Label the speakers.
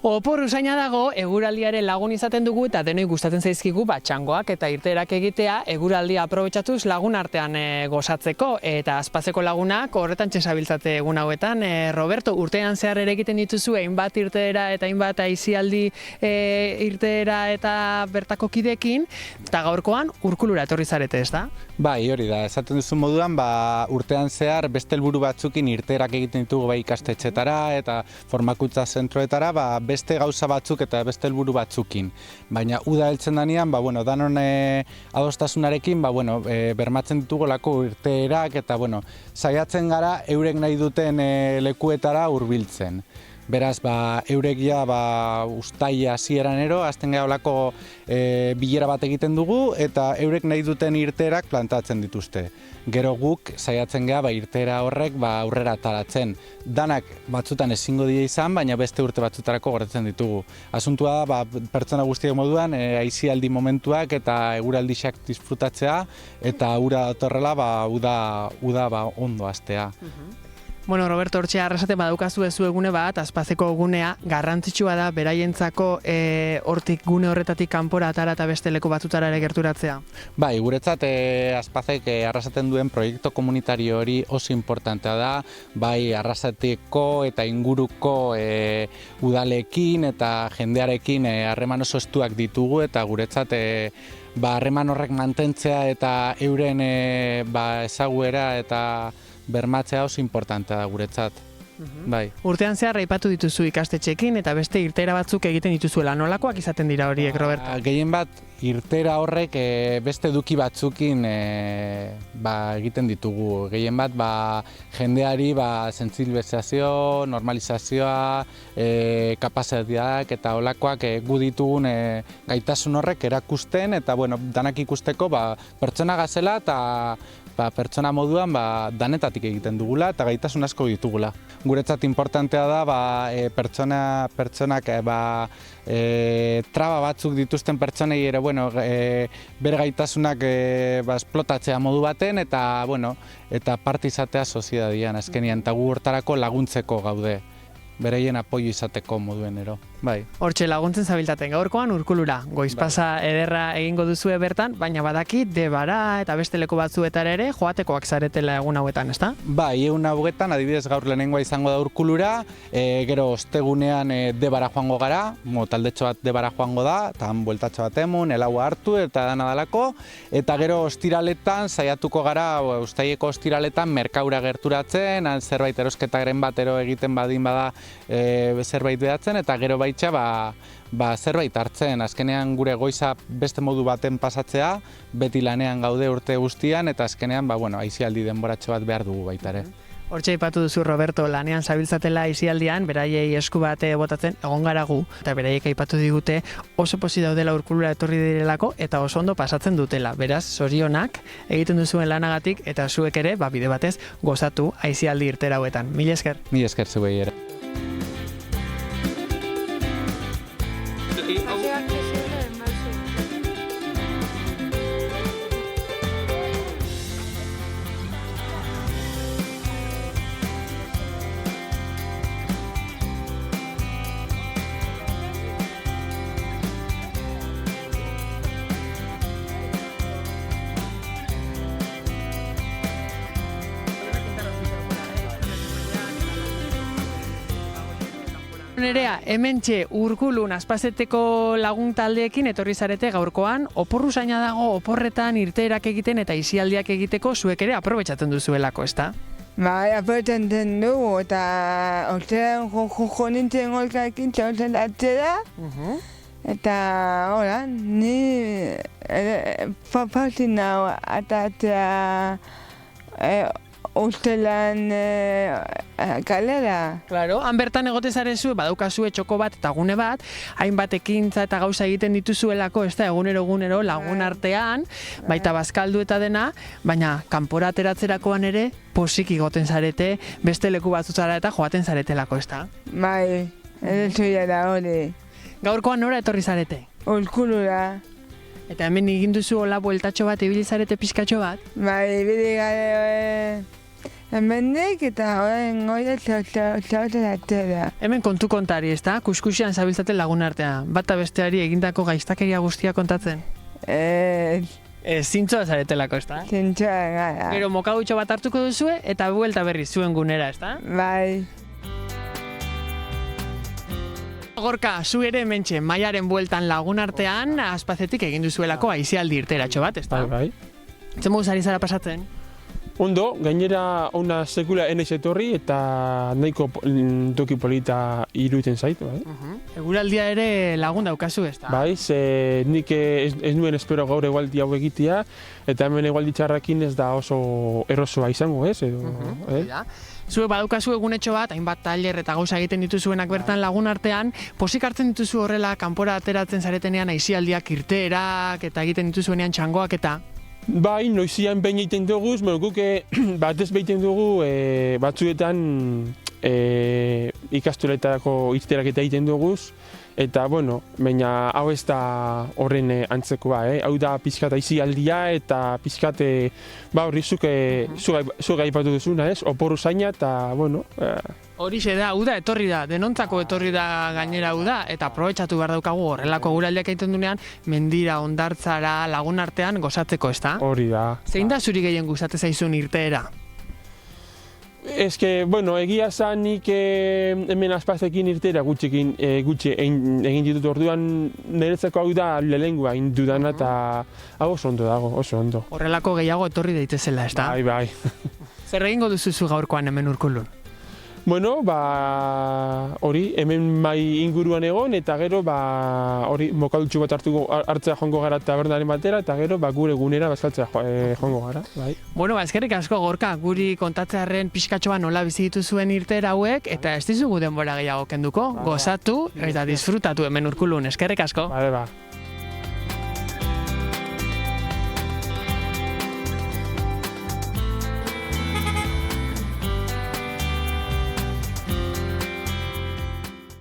Speaker 1: Opor usaina dago, eguraldiaren lagun izaten dugu eta denoi gustatzen zaizkigu txangoak eta irteerak egitea eguraldia aprobetxatuz lagun artean gozatzeko eta Aspazeko lagunak horretan txesabiltzate egun hauetan. Roberto, urtean zehar ere egiten dituzu hainbat irteera eta hainbat aisialdi irteera eta bertako kidekin, eta gaurkoan Urkulura etorri zarete, ez da?
Speaker 2: Bai, hori da, esaten duzu moduan, urtean zehar beste helburu batzukin irteerak egiten ditugu ikastetxetara eta formakuntza zentroetara, beste gauza batzuk eta beste helburu batzukin. Baina uda heltzen danean, danon adostasunarekin, bermatzen ditugolako irteerak eta saiatzen gara eurek nahi duten lekuetara hurbiltzen. Beraz, eurek ja uztaila hasieranero hasten gara olako bilera bat egiten dugu eta eurek nahi duten irteerak plantatzen dituzte. Gero guk saiatzen gara irteera horrek aurrera ataratzen. Danak batzutan ezingo dira izan, baina beste urte batzutarako gordetzen ditugu. Asuntua da, pertsona guztiak moduan, aisialdi momentuak eta eguraldixak disfrutatzea eta ura datorrela uda ondo hastea.
Speaker 1: Bueno, Roberto, hortxe arrasaten badaukazu ezu egune bat, Aspazeko gunea, garrantzitsua da beraientzako hortik gune horretatik kanpora atara eta beste leku batzutara ere gerturatzea?
Speaker 2: Bai, guretzat Aspazek arrasaten duen proiektu komunitario hori oso importantea da, bai Arrasateko eta inguruko udalekin eta jendearekin harreman oso estuak ditugu eta guretzat harreman horrek mantentzea eta euren ezaguera eta bermatzea oso importantea da guretzat. Bai.
Speaker 1: Urtean zehar aipatu dituzu ikastetxeekin eta beste irteera batzuk egiten dituzuela. Nolakoak izaten dira horiek, Roberto?
Speaker 2: Gehien bat, irteera horrek beste eduki batzukin egiten ditugu. Gehien bat, jendeari sentsibilizazio, normalizazioa, kapazitateak eta holakoak gu ditugun gaitasun horrek erakusten eta danak ikusteko pertsona gazela eta pertsona moduan danetatik egiten dugula eta gaitasun asko ditugula. Guretzat importantea da pertsonak traba batzuk dituzten pertsonei ere bere gaitasunak esplotatzea modu baten eta parte izatea soziedadian azkenean eta gu hortarako laguntzeko gaude. Bereien apoio izateko moduenero. Bai.
Speaker 1: Hortxe laguntzen zabiltaten gaurkoan Urkulura. Goizpasa ederra egingo duzue bertan, baina badaki Debara eta beste leku batzuetara ere joatekoak zaretela egun hauetan, ezta?
Speaker 2: Bai, egun hauetan adibidez gaur lehenengoa izango da Urkulura, gero ostegunean Debara joango gara, taldetxo bat Debara joango da, eta bueltatxo bat emun, helaua hartu eta dana dalako, eta gero ostiraletan saiatuko gara, uztaileko ostiraletan merkaura gerturatzen, zerbait erosketaren batero egiten badin bada zerbait behatzen, eta gero baitxa zerbait hartzen. Azkenean gure goiza beste modu baten pasatzea, beti lanean gaude urte guztian, eta azkenean aisialdi denboratxo bat behar dugu baita ere.
Speaker 1: Hortxe aipatu duzu, Roberto, lanean zabiltzatela aisialdian, beraiei esku bat botatzen egon gara gu, eta beraiek aipatu digute oso pozik daudela Urkulura etorri direlako eta oso ondo pasatzen dutela. Beraz, zorionak egiten duzuen lanagatik eta zuek ere, bide batez, gozatu aisialdi irtera hauetan. Mila esker.
Speaker 2: Mila esker zuei ere.
Speaker 1: Nerea, hementxe Urkulun Aspazeko lagun taldeekin etorri zarete gaurkoan, opor usaina dago oporretan irteerak egiten eta aisialdiak egiteko zuek ere aprobetxatzen duzuelako, ezta?
Speaker 3: Bai, aprobetxatzen dugu eta ortean jo nintzen golkaekin txauzen atzera eta hola, ni fauzi nau atatzea ustelan kalera.
Speaker 1: Claro, han bertan egote zarezu, badaukazue txoko bat eta gune bat, hainbat ekintza eta gauza egiten dituzuelako, ez da egunero lagun artean, baita bazkaldu eta dena, baina kanpora ateratzerakoan ere posik igoten zarete, beste leku batzutara eta joaten zaretelako, ez da?
Speaker 3: Bai, zuia da hori.
Speaker 1: Gaurkoan nora etorri zarete?
Speaker 3: Urkulura.
Speaker 1: Eta hemen egin duzu hola bueltatxo bat, ibili zarete pizkatxo bat?
Speaker 3: Bai, ibili gare Hemendik eta horren goia zautzen atzera.
Speaker 1: Hemen kontu kontari, ezta? Kuskusian zabiltzaten lagun artean. Bata besteari egindako gaiztakeria guztia kontatzen. Zintzoa zaretelako, ezta?
Speaker 3: Zintzoa gara.
Speaker 1: Gero mokadutxo bat hartuko duzue eta buelta berri zuen gunera, ezta?
Speaker 3: Bai.
Speaker 1: Gorka, zu ere hementxe Maiaren bueltan lagun artean Aspazetik egin duzuelako aisialdi irteratxo bat, ezta?
Speaker 4: Bai.
Speaker 1: Zer moduz ari zara pasatzen?
Speaker 4: Ondo, gainera ona sekula enez etorri eta nahiko toki polita iruditzen zait, bai.
Speaker 1: Eguraldia ere lagun daukazu, ezta?
Speaker 4: Bai, ze nik ez nuen espero gaur egualdi hau egitea, eta hemen egualdi txarrakin ez da oso errosoa izango, ez? Edo,
Speaker 1: Zuek badaukazu egunetxo bat, hainbat tailer eta gauza egiten dituzuenak bertan lagun artean, posik hartzen dituzu horrela kanpora ateratzen zaretenean aisialdiak irteerak eta egiten dituzuenean txangoak eta...
Speaker 4: Bai, noizian behin egiten dugu, guk batez behiten dugu batzuetan ikastoletarako irteerak eta egiten dugu, eta, bueno, baina hau ez da horren antzekoa, hau da pizkat aisialdia eta pizkat, horri zuk aipatu duzuna, ez? Oporu zaina eta, bueno...
Speaker 1: Horixe da, uda etorri da, denontzako etorri da gainera uda, eta aprobetxatu behar daukagu horrelako eguraldiak egiten dunean, mendira, hondartzara, lagun artean gozatzeko, ezta?
Speaker 4: Hori da.
Speaker 1: Zein da zuri gehien gustatu zaizun irteera?
Speaker 4: Ez que, bueno, egia zan nik hemen Aspazekin irteera gutxi egin ditut orduan niretzako hau da lehengua egin dudana eta hau oso ondo dago, oso ondo.
Speaker 1: Horrelako gehiago etorri daitezela, ezta?
Speaker 4: Bai, bai.
Speaker 1: Zer egingo duzuzu gaurkoan hemen Urkulun?
Speaker 4: Bueno, hori, hemen mai inguruan egon, eta gero, hori, mokadutxu bat hartzea joango gara tabernaren batera, eta gero, gure gunera bazkaltzea joango gara, bai.
Speaker 1: Bueno, eskerrik asko Gorka, guri kontatzearen pixkatxoa nola bizi dituzuen irteera hauek, eta ez dizugu denbora gehiago kenduko, gozatu eta disfrutatu hemen Urkulun, eskerrik asko.
Speaker 4: Bale,